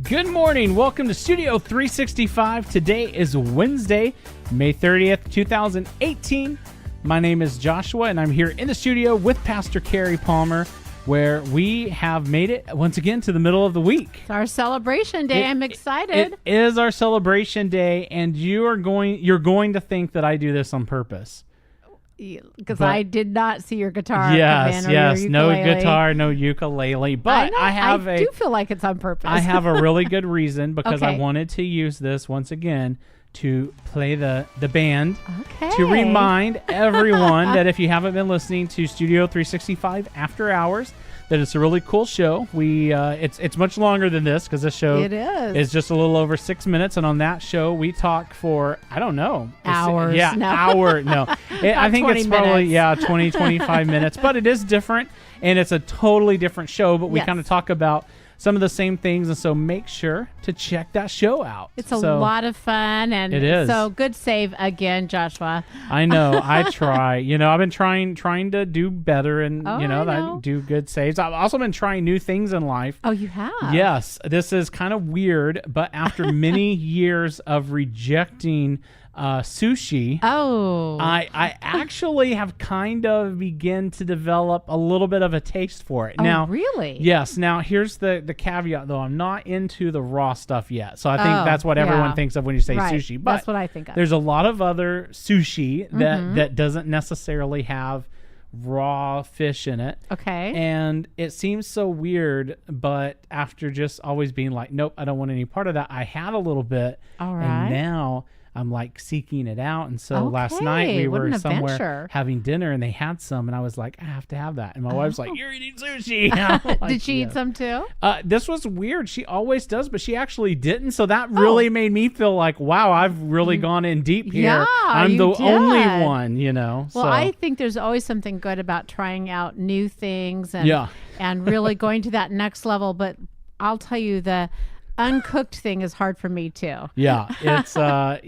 Good morning. Welcome to Studio 365. Today is Wednesday, May 30th, 2018. My name is Joshua, and I'm here in the studio with Pastor Kerrie Palmer, where we have made it once again to the middle of the week. It's our celebration day. I'm excited. It is our celebration day, and you're going to think that I do this on purpose. Because I did not see your guitar. Yes, come in, or your no ukulele. guitar, no ukulele. But I do feel like it's on purpose. I have a really good reason because I Okay. wanted to use this once again to play the band Okay. to remind everyone that if you haven't been listening to Studio 365 After Hours, that it's a really cool show. We it's much longer than this because this show It is. just a little over 6 minutes, and on that show we talk for I don't know Hours. Yeah, No. hour. No, I think 20 it's probably minutes. 20, 25 minutes, but it is different, and it's a totally different show. But we Yes. kind of talk about some of the same things, and so make sure to check that show out. It's a lot of fun, and It is. so good save again, Joshua. I know. I try. I've been trying to do better, and Oh, I I know. do good saves. I've also been trying new things in life. Oh, you have? Yes, this is kind of weird, but after many years of rejecting sushi, Oh. I actually have kind of begun to develop a little bit of a taste for it. Oh, Now, really? yes. Now, here's the caveat, though. I'm not into the raw stuff yet. So I think Oh, that's what everyone yeah. thinks of when you say Right. sushi. But That's what I think of. there's a lot of other sushi that doesn't necessarily have raw fish in it. Okay. And it seems so weird, but after just always being like, nope, I don't want any part of that, I had a little bit. All right. And now I'm like seeking it out. And so last night Okay, we what were an somewhere adventure. having dinner, and they had some, and I was like, I have to have that. And my wife's like, you're eating sushi. And I'm like, Did she "Yeah." eat some too? This was weird. She always does, but she actually didn't. So that really made me feel like, wow, I've really gone in deep here. Yeah, I'm you the only did. one, Well, so. I think there's always something good about trying out new things and Yeah. and really going to that next level. But I'll tell you, the uncooked thing is hard for me too. Yeah, it's I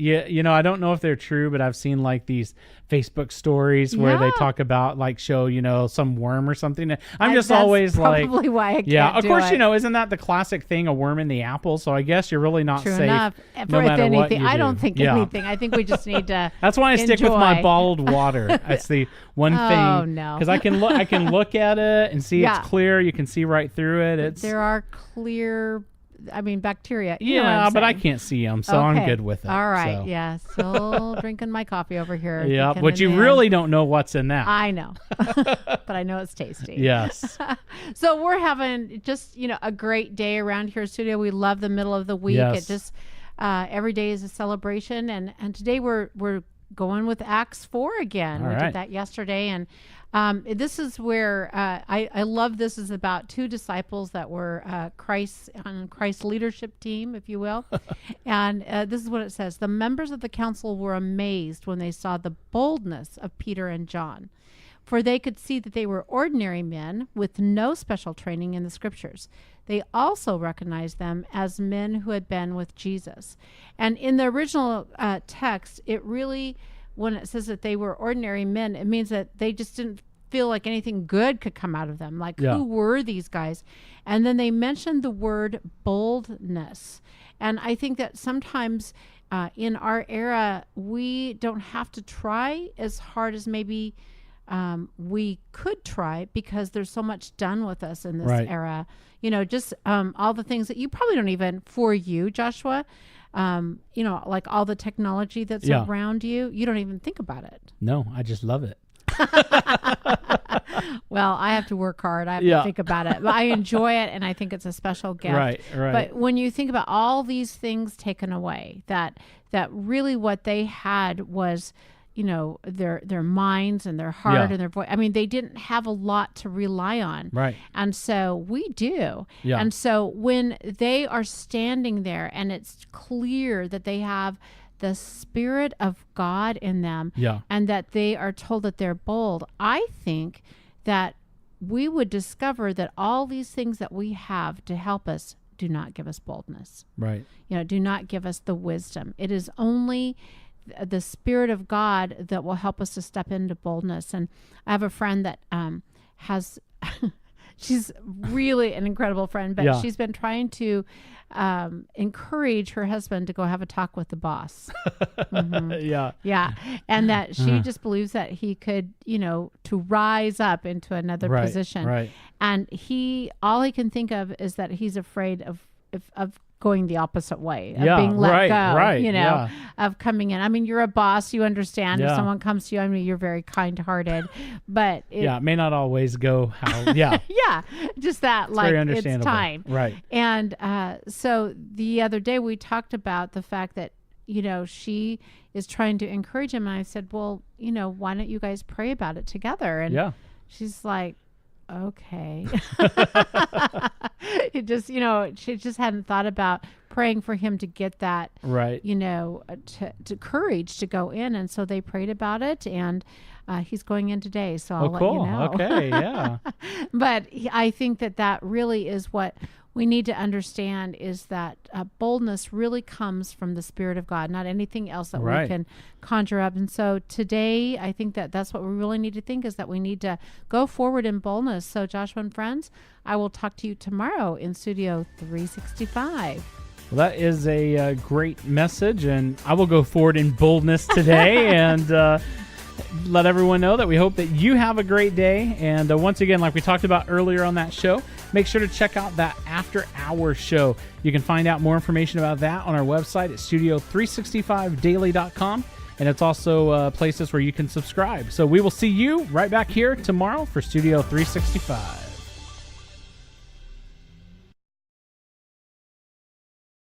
don't know if they're true, but I've seen like these Facebook stories where they Yeah. talk about like show some worm or something. I'm just That's always like, probably why I can't yeah, of do course, it. isn't that the classic thing, a worm in the apple? So I guess you're really not True safe enough. no For matter anything, what you I do. don't think Yeah. anything. I think we just need to. That's why I stick with my enjoy. bottled water. That's the one thing. Oh, no. Because I can look at it and see Yeah. it's clear. You can see right through it. It's There are clear, bacteria. You know what yeah, I'm but I saying. can't see them, so I'm Okay. good with it. All right. so. Yeah. Still drinking my coffee over here. Yeah, thinking but you in the really end. don't know what's in that. I know, but I know it's tasty. Yes. So we're having just, a great day around here in studio. We love the middle of the week. Yes. It just, every day is a celebration. And today we're going with Acts 4 again. All We right. did that yesterday. And this is where I love this is about two disciples that were on Christ's leadership team, if you will. And this is what it says. The members of the council were amazed when they saw the boldness of Peter and John. For they could see that they were ordinary men with no special training in the scriptures. They also recognized them as men who had been with Jesus. And in the original text, it really, when it says that they were ordinary men, it means that they just didn't feel like anything good could come out of them. Like, Yeah. who were these guys? And then they mentioned the word boldness. And I think that sometimes in our era, we don't have to try as hard as maybe we could try because there's so much done with us in this Right. era. Just all the things that you probably don't even, for you, Joshua, like all the technology that's Yeah. around you, you don't even think about it. No, I just love it. Well, I have to work hard. I have Yeah. to think about it. But I enjoy it, and I think it's a special gift. Right. But when you think about all these things taken away, that really what they had was, their minds and their heart Yeah. and their voice. I mean, they didn't have a lot to rely on. Right. And so we do. Yeah. And so when they are standing there and it's clear that they have the Spirit of God in them Yeah. and that they are told that they're bold, I think that we would discover that all these things that we have to help us do not give us boldness. Right. Do not give us the wisdom. It is only the Spirit of God that will help us to step into boldness. And I have a friend that has she's really an incredible friend, but Yeah. she's been trying to encourage her husband to go have a talk with the boss. Yeah. Yeah. And that she just believes that he could, to rise up into another Right, position. right. And all he can think of is that he's afraid of going the opposite way, of Yeah, being let right, go, right, yeah. of coming in. I mean, you're a boss, you understand if Yeah. someone comes to you, I mean, you're very kind-hearted, but It may not always go how, yeah. yeah, just that, like, very it's understandable. time. Right. And so the other day we talked about the fact that, she is trying to encourage him. And I said, well, why don't you guys pray about it together? And Yeah. she's like, okay. It just, she just hadn't thought about praying for him to get that, Right. to courage to go in. And so they prayed about it, and he's going in today. So I'll Oh, let cool. you know. Okay. Yeah. But I think that really is what we need to understand, is that boldness really comes from the Spirit of God, not anything else that Right. we can conjure up. And so today, I think that's what we really need to think, is that we need to go forward in boldness. So Joshua and friends, I will talk to you tomorrow in Studio 365. Well, that is a great message, and I will go forward in boldness today and let everyone know that we hope that you have a great day. And once again, like we talked about earlier on that show, make sure to check out that After Hours show. You can find out more information about that on our website at studio365daily.com. And it's also places where you can subscribe. So we will see you right back here tomorrow for Studio 365.